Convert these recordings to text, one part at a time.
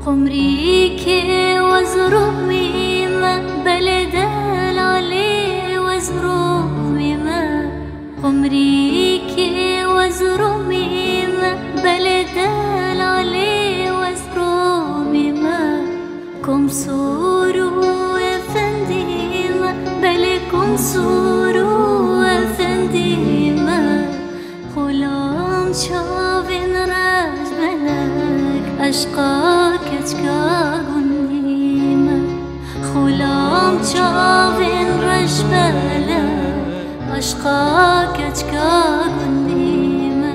قمريكي وزرومي ما بلد العلي وزرومي ما قمريكي وزرومي ما بلد العلي وزرومي ما كم سورو افندي ما بلكم سورو افندي ما غلام شافين راج بلك أشقاك أشقاقنيمة خلام شافين رش بلك أشقاك أشقاقنيمة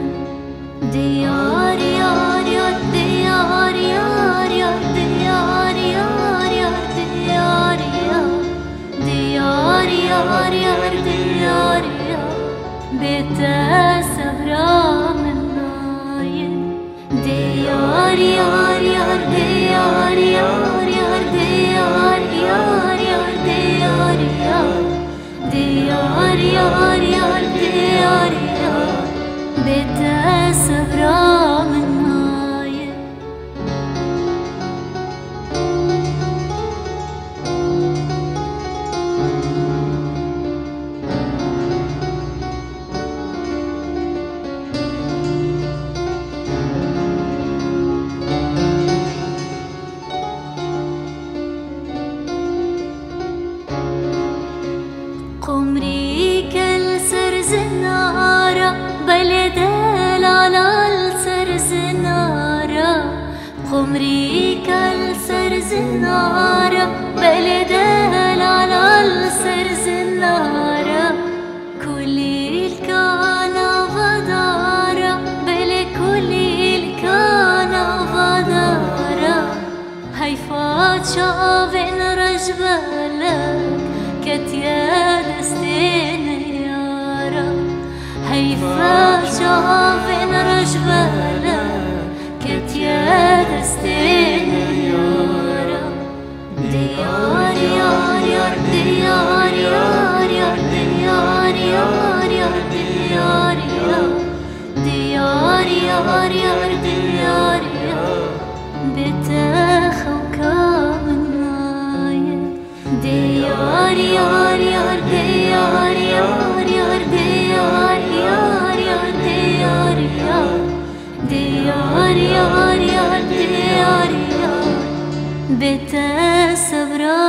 ديار يار يار ديار يار يار ديار يار يار ديار يار ديار يار يار ديار يار بيت سهرة من نايم ديار يار يار ديار يار يار ديار يار يار ديار يار ديار يار يار ديار يار بيت سهرة من نايم قمريك السرزنارة بلد العلال سرزنارة قمريك السرزنارة بلد العلال سرزنارة كل الكان غدارة بل كل الكان غدارة هيفات شافن رجبلك كتيا دستين يارا هيفا شافين رجبالا كتيا دستين يارا ديار يار يار ديار يار يار ديار يار يار ديار يار ديار يار يار ديار يار بتاخوك من نايم ديار يار يار ديار يار يار ديار يار يار ديار يار ديار يار يار ديار يار بيت سبرا